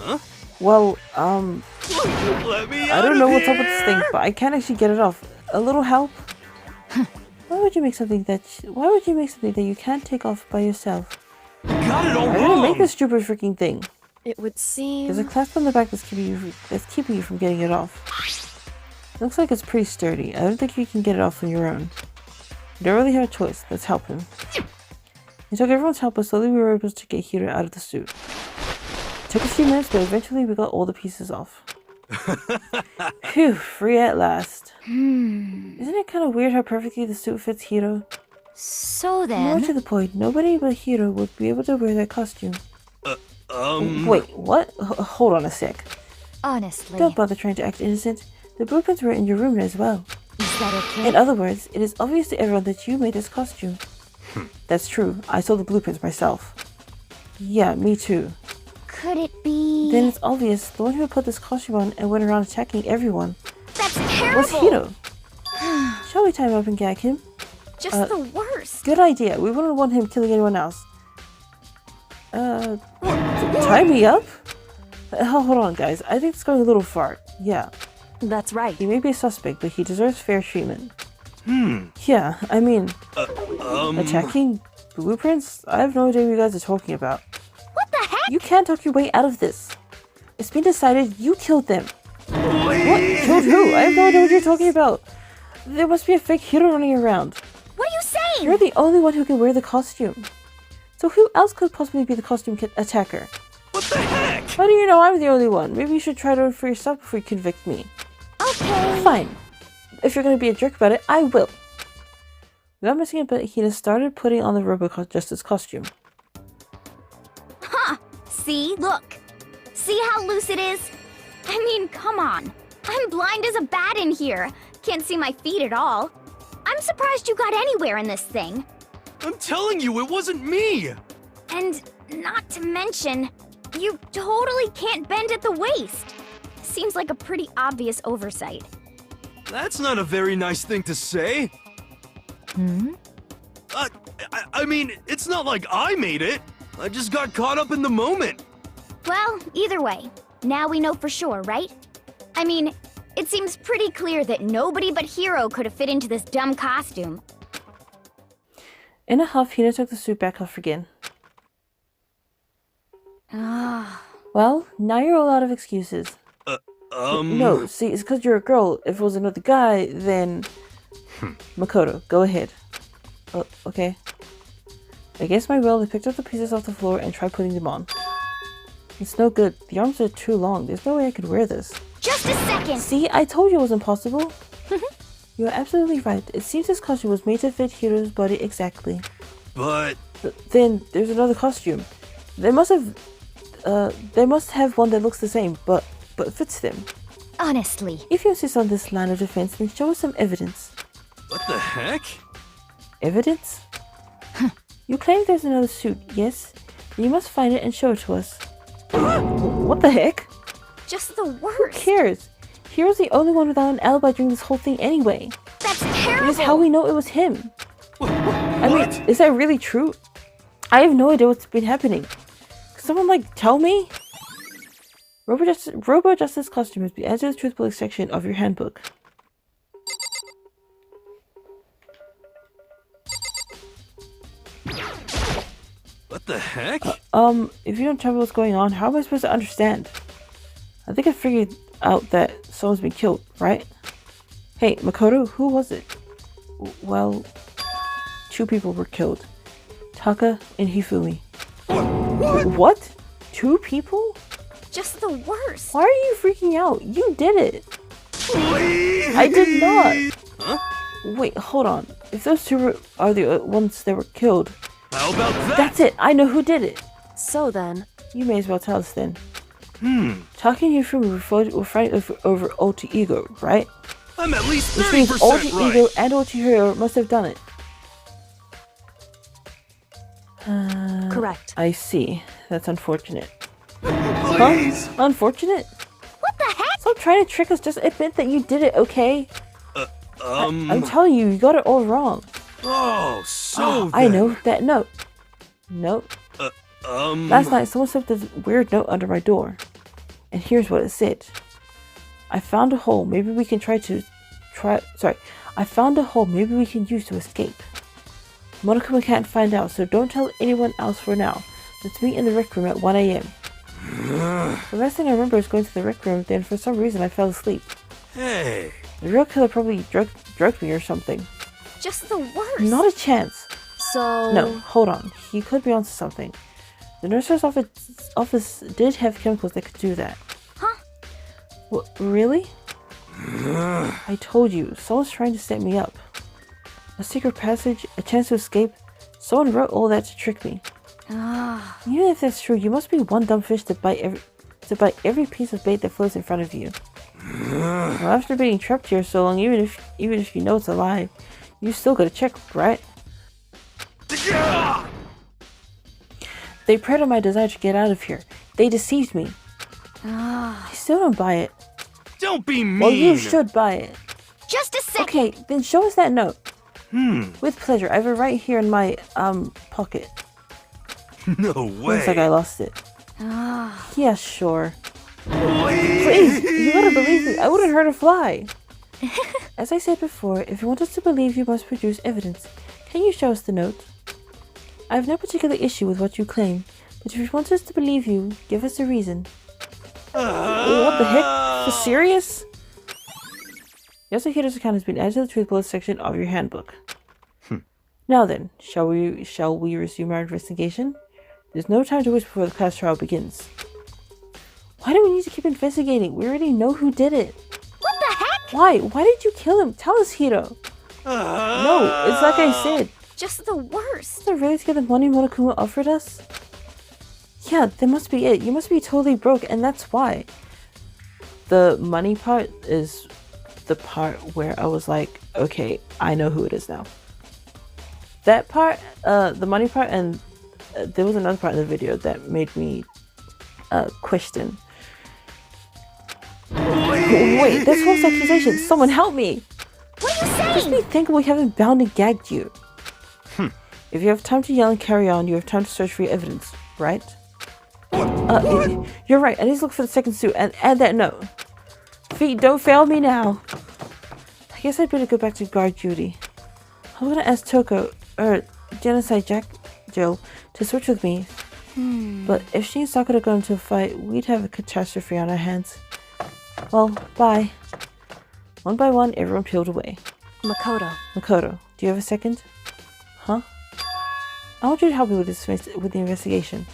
Huh? Well, Let me I don't know what's up with this thing, but I can't actually get it off. A little help? Why would you make something that you can't take off by yourself? Got it all I didn't wrong! make this stupid freaking thing. It would seem... There's a clasp on the back that's keeping you from getting it off. It looks like it's pretty sturdy. I don't think you can get it off on your own. You don't really have a choice. Let's help him. He took everyone's help, but slowly we were able to get Hiro out of the suit. Took a few minutes, but eventually we got all the pieces off. Phew, free at last. Isn't it kind of weird how perfectly the suit fits Hiro? So More then... to the point, nobody but Hiro would be able to wear that costume. Wait, what? Hold on a sec. Honestly... Don't bother trying to act innocent. The blueprints were in your room as well. Is that okay? In other words, it is obvious to everyone that you made this costume. That's true. I saw the blueprints myself. Yeah, me too. Could it be... Then it's obvious the one who put this costume on and went around attacking everyone That's terrible! was Hiro. Shall we tie him up and gag him? Just the worst. Good idea. We wouldn't want him killing anyone else. Tie me up? Hold on, guys. I think it's going a little far. Yeah. That's right. He may be a suspect, but he deserves fair treatment. Yeah, I mean... Attacking blueprints? I have no idea what you guys are talking about. What the heck? You can't talk your way out of this. It's been decided you killed them. What? Killed who? I have no idea what you're talking about. There must be a fake hero running around. What are you saying? You're the only one who can wear the costume. So who else could possibly be the costume attacker? What the heck? How do you know I'm the only one? Maybe you should try to for yourself before you convict me. Okay. Fine. If you're going to be a jerk about it, I will. Without missing a bit, he just started putting on the Robo-Justice costume. Huh. See? Look. See how loose it is? I mean, come on. I'm blind as a bat in here. Can't see my feet at all. I'm surprised you got anywhere in this thing. I'm telling you, it wasn't me! And not to mention, you totally can't bend at the waist. Seems like a pretty obvious oversight. That's not a very nice thing to say. I mean, it's not like I made it. I just got caught up in the moment. Well, either way, now we know for sure, right? I mean, it seems pretty clear that nobody but Hiro could have fit into this dumb costume. In a huff, Hina took the suit back off again. Well, now you're all out of excuses. No, see, it's because you're a girl. If it was another guy, then... Makoto, go ahead. Okay. Against my will, they picked up the pieces off the floor and tried putting them on. It's no good. The arms are too long. There's no way I could wear this. Just a second! See, I told you it was impossible. You're absolutely right. It seems this costume was made to fit Hiro's body exactly. But... Then, there's another costume. They must have one that looks the same, but fits them. Honestly. If you insist on this line of defense, then show us some evidence. what the heck? Evidence? You claim there's another suit, yes? Then you must find it and show it to us. What the heck? Just the Who worst. cares? Hiro's the only one without an alibi during this whole thing anyway. That's It terrible! is how we know it was him. I mean, What? is that really true? I have no idea what's been happening. Could someone, tell me? Robo-Justice costume must be added to the truthful section of your handbook. What the heck? If you don't tell me what's going on, how am I supposed to understand? I think I figured out that someone's been killed, right? Hey, Makoto, who was it? Well, 2 people were killed. Taka and Hifumi. What? 2 people? Just the worst. Why are you freaking out? You did it. Please! I did not. Huh? Wait, hold on. If those 2 are the ones that were killed, How about that? that's it. I know who did it. So then, You may as well tell us then. Taka and Hifumi were fighting over alter ego, right? I'm at least Which means 30% alter right. ego and alter hero must have done it. correct. I see. That's unfortunate. Please! Huh? Unfortunate? What the heck? Stop trying to trick us. Just admit that you did it, okay? I'm telling you, you got it all wrong. Oh, so I then. know that note. Note. Last night, someone slipped this weird note under my door. And here's what it said. I found a hole. Maybe we can I found a hole maybe we can use to escape. Monokuma can't find out, so don't tell anyone else for now. Let's meet in the rec room at 1 a.m. The last thing I remember is going to the rec room, then for some reason I fell asleep. Hey. The real killer probably drugged me or something. Just the worst. Not a chance. So... No, hold on. He could be onto something. The nurse's office did have chemicals that could do that. Huh? Really? I told you, someone's trying to set me up. A secret passage, a chance to escape. Someone wrote all that to trick me. Even if that's true, you must be one dumb fish to bite every piece of bait that floats in front of you. Well, after being trapped here so long, even if you know it's a lie, you still gotta check, right? They preyed on my desire to get out of here. They deceived me. I still don't buy it. Don't be mean! Well, you should buy it. Just a second. Okay, then show us that note. With pleasure. I have it right here in my, pocket. No way! Looks like I lost it. Yeah, sure. Please, you gotta believe me. I wouldn't hurt a fly. As I said before, if you want us to believe, you must produce evidence. Can you show us the note? I have no particular issue with what you claim, but if you want us to believe you, give us a reason. What the heck? For serious? Yasuhito's account has been added to the truth bullet section of your handbook. Now then, shall we resume our investigation? There's no time to waste before the class trial begins. Why do we need to keep investigating? We already know who did it. What the heck? Why? Why did you kill him? Tell us, Hiro. No, it's like I said. Just the worst. Is that really to get the money Monokuma offered us? Yeah, that must be it. You must be totally broke, and that's why. The money part is the part where I was like, okay, I know who it is now. That part, the money part, and there was another part in the video that made me question. Wait, that's false accusation. Someone help me! What are you Just saying? me thinking we haven't bound and gagged you. If you have time to yell and carry on, you have time to search for your evidence, right? You're right. I need to look for the second suit and add that note. Feet, don't fail me now. I guess I'd better go back to guard duty. I'm gonna ask Toko, Genocide Jill, to switch with me. But if she and Sakura go into a fight, we'd have a catastrophe on our hands. Well, bye. One by one, everyone peeled away. Makoto, do you have a second? Huh? I want you to help me with the investigation.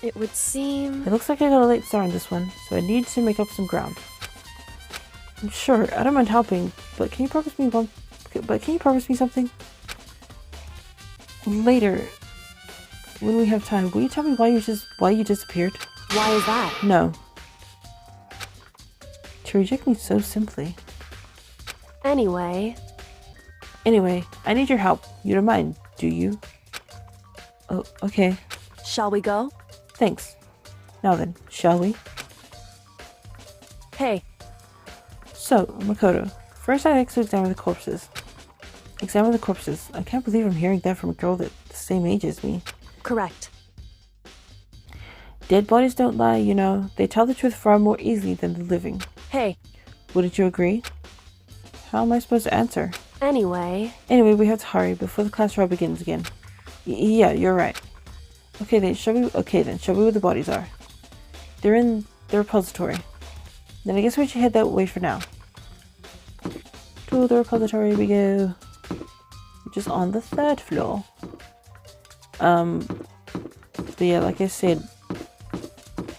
It would seem... It looks like I got a late start on this one, so I need to make up some ground. I'm sure, I don't mind helping, but can you promise me something? Later, when we have time, will you tell me why you disappeared? Why is that? No. To reject me so simply. Anyway, I need your help. You don't mind, do you? Oh, okay. shall we go? Thanks. Now then, shall we? Hey, So, Makoto, first I like to examine the corpses. Examine the corpses. I can't believe I'm hearing that from a girl that's the same age as me. correct. Dead bodies don't lie, you know. They tell the truth far more easily than the living. Hey, Wouldn't you agree? How am I supposed to answer? anyway, Anyway, we have to hurry before the class trial begins again. Yeah, you're right. Okay then, show me where the bodies are. They're in the repository. Then I guess we should head that way for now. To the repository we go. Which is on the 3rd floor. But yeah, like I said,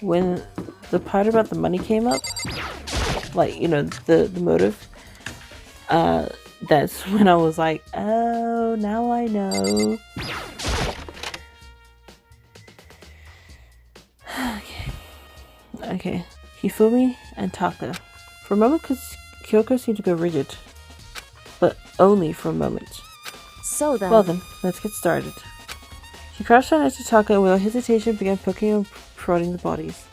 when the part about the money came up, like, you know, the motive, that's when I was like, oh, now I know. Okay. Hifumi and Taka. For a moment, Kyoko seemed to go rigid. But only for a moment. so then... Well then, let's get started. She crouched down next to Taka and without hesitation began poking and prodding the bodies.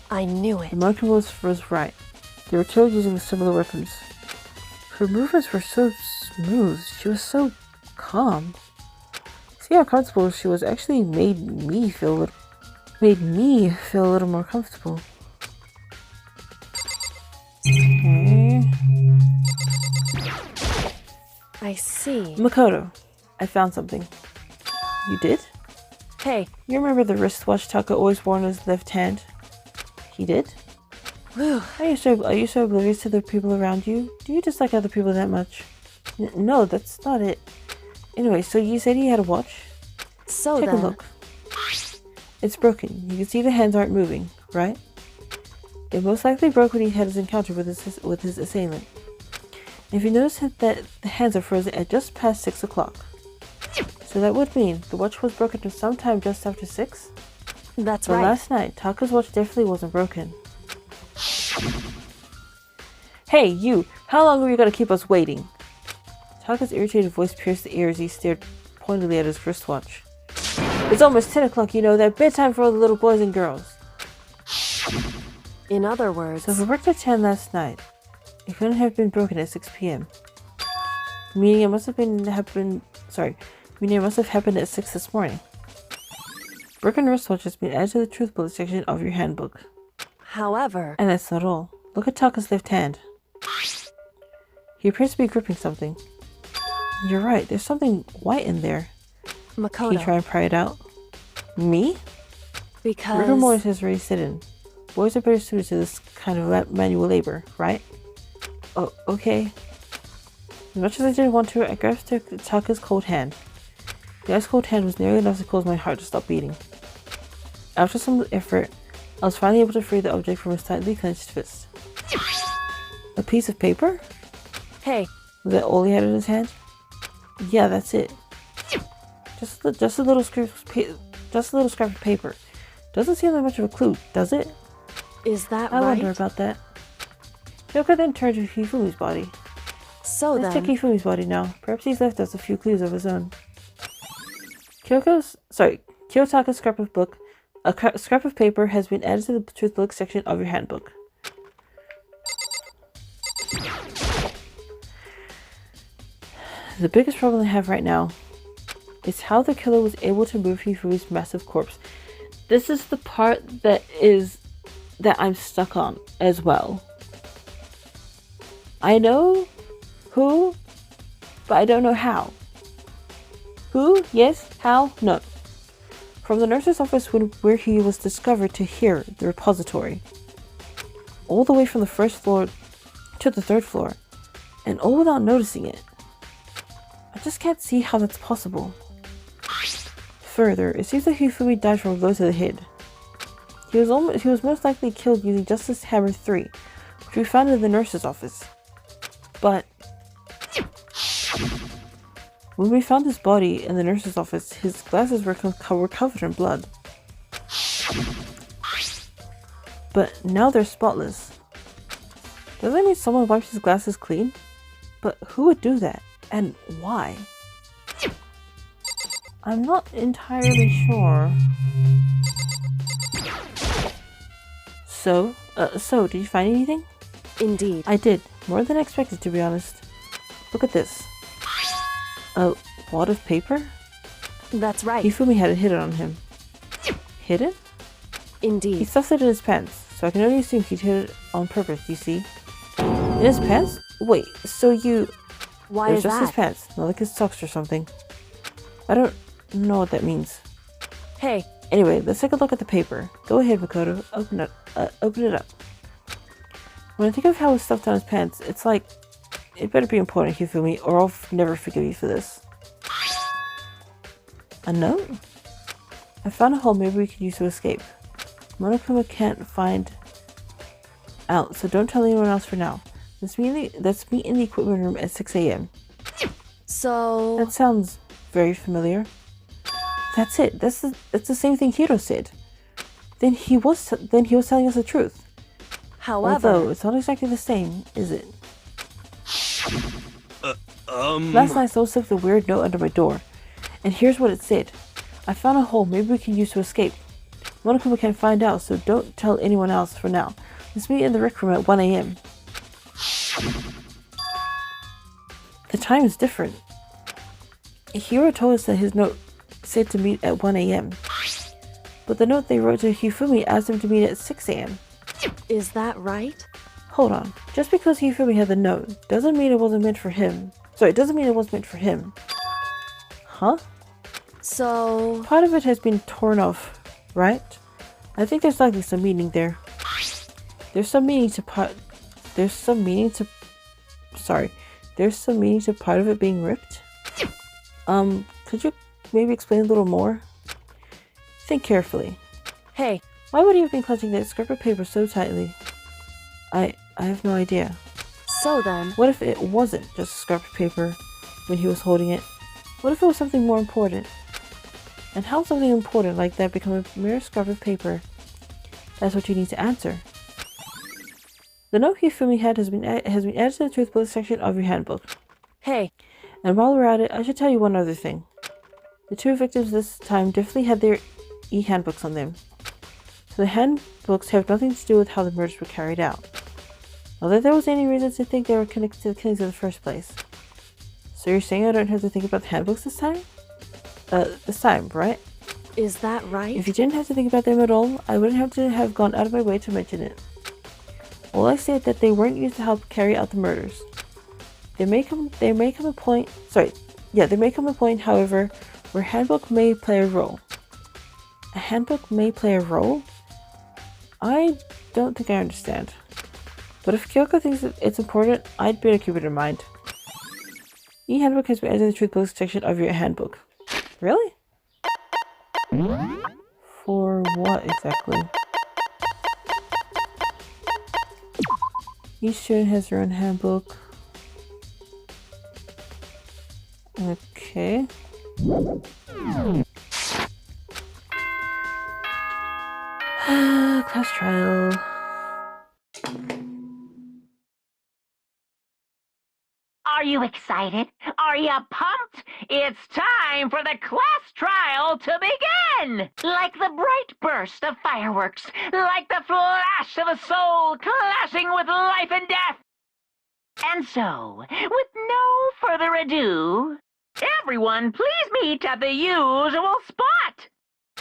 I knew it. The monkey was right. They were killed using similar weapons. Her movements were so smooth. She was so calm. See how comfortable she was actually made me feel a little more comfortable. Okay. I see. Makoto, I found something. You did? Hey, You remember the wristwatch Taka always wore on his left hand? He did? whew. Are you so oblivious to the people around you? Do you dislike other people that much? No, that's not it. Anyway, so you said he had a watch? So Take then... a look. It's broken. You can see the hands aren't moving, right? It most likely broke when he had his encounter with his assailant. And if you notice that the hands are frozen at just past 6 o'clock. So that would mean the watch was broken sometime just after 6? That's But right. last night, Taka's watch definitely wasn't broken. Hey, you! How long are you gonna keep us waiting? Taka's irritated voice pierced the ear as he stared pointedly at his wristwatch. It's almost 10 o'clock, you know, that bedtime for all the little boys and girls. In other words, So if it worked at 10 last night, it couldn't have been broken at 6 p.m. Meaning it must have happened at 6 this morning. Broken wristwatch has been added to the truth bullet section of your handbook. however, And that's not all. Look at Taka's left hand. He appears to be gripping something. You're right, there's something white in there. Can you Makoto, try and pry it out? Me? because Rigor mortis has already set in. Boys are better suited to this kind of manual labor, right? Oh, okay. As much as I didn't want to, I grasped Taka's cold hand. The ice cold hand was nearly enough to cause my heart to stop beating. After some effort, I was finally able to free the object from his tightly clenched fist. A piece of paper? hey, Was that all he had in his hand? Yeah, that's it. Just a little scrap of paper. Doesn't seem like much of a clue, does it? is that I right? wonder about that. Kyoko then turned to Hifumi's body. So Let's check then, Hifumi's body now. Perhaps he's left us a few clues of his own. Kiyotaka's scrap of paper has been added to the truth book section of your handbook. The biggest problem I have right now is how the killer was able to move Hifumi's massive corpse. This is the part that I'm stuck on as well. I know who, but I don't know how. Who? Yes. How? No. From the nurse's office where he was discovered to here, the repository. All the way from the first floor to the third floor. And all without noticing it. I just can't see how that's possible. Further, it seems that Hifumi died from a blow to the head. He was most likely killed using Justice Hammer 3, which we found in the nurse's office. But when we found his body in the nurse's office, his glasses were covered in blood. But now they're spotless. Does that mean someone wiped his glasses clean? But who would do that? And why? I'm not entirely sure. So, did you find anything? indeed, I did. More than expected, to be honest. Look at this. A wad of paper? that's right. Hifumi had it hidden on him. Hidden? He Indeed, stuffed it in his pants, so I can only assume he'd hid it on purpose, you see. In his pants? Wait, so you... why It was is just his that? pants, not like his socks or something. I don't know what that means. Hey, Anyway, let's take a look at the paper. Go ahead, Makoto. Open it up. When I think of how it was stuffed down his pants, it's like... It better be important, Hifumi, or I'll never forgive you for this. A note? I found a hole maybe we could use to escape. Monokuma can't find out, so don't tell anyone else for now. Let's meet in the equipment room at 6 a.m. so That sounds very familiar. That's it. That's the same thing Hiro said. Then he was telling us the truth. however, Although it's not exactly the same, is it? Last night someone slipped a weird note under my door, and here's what it said. I found a hole maybe we can use to escape. Monokuma can't find out, so don't tell anyone else for now. Let's meet in the rec room at 1 a.m. The time is different. Hiro told us that his note said to meet at 1 a.m. But the note they wrote to Hifumi asked him to meet at 6 a.m. is that right? Hold on. Just because Hifumi had the note doesn't mean it wasn't meant for him. Sorry, it doesn't mean it wasn't meant for him. Huh? So, Part of it has been torn off, right? I think there's likely some meaning there. There's some meaning to part of it being ripped. Could you maybe explain a little more? Think carefully. Hey, Why would he have been clutching that scrap of paper so tightly? I have no idea. so then, What if it wasn't just a scrap of paper when he was holding it? What if it was something more important? And how something important like that become a mere scrap of paper? That's what you need to answer. The note Hifumi had has been added to the truth bullet section of your handbook. hey, And while we're at it, I should tell you one other thing. The two victims this time definitely had their e-handbooks on them. So the handbooks have nothing to do with how the murders were carried out. Not that there was any reason to think they were connected to the killings in the first place. So you're saying I don't have to think about the handbooks this time? This time, right? is that right? If you didn't have to think about them at all, I wouldn't have to have gone out of my way to mention it. All I said that they weren't used to help carry out the murders. There may come a point, however, where a handbook may play a role. A handbook may play a role? I don't think I understand. But if Kyoko thinks that it's important, I'd better keep it in mind. E-handbook has been added to the truth bullet section of your handbook. Really? For what exactly? Each student has their own handbook. Okay. Class trial. Are you excited? Are you pumped? It's time for the class trial to begin! Like the bright burst of fireworks, like the flash of a soul clashing with life and death. And so, with no further ado, everyone please meet at the usual spot.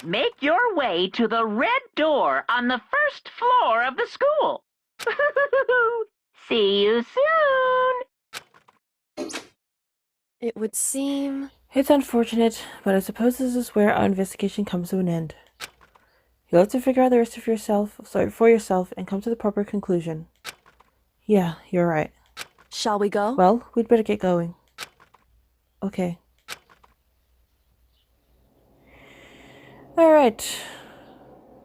Make your way to the red door on the first floor of the school. See you soon! It would seem... It's unfortunate, but I suppose this is where our investigation comes to an end. You'll have to figure out the rest of for yourself and come to the proper conclusion. Yeah, you're right. Shall we go? Well, we'd better get going. Okay. Alright.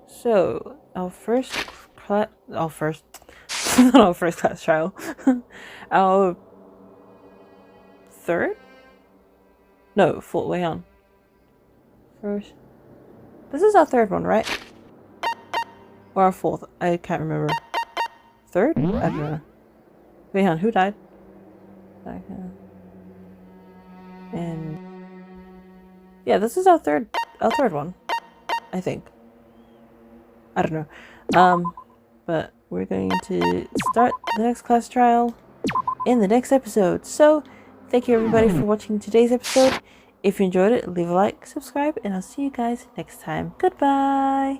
So, our first class trial. Our third? No, fourth, wait on. First. This is our third one, right? Or our fourth, I can't remember. Third? I don't know. Wait on, who died? And yeah, this is our third one, I think. I don't know. But we're going to start the next class trial in the next episode. So, thank you everybody for watching today's episode. If you enjoyed it, leave a like, subscribe, and I'll see you guys next time. Goodbye!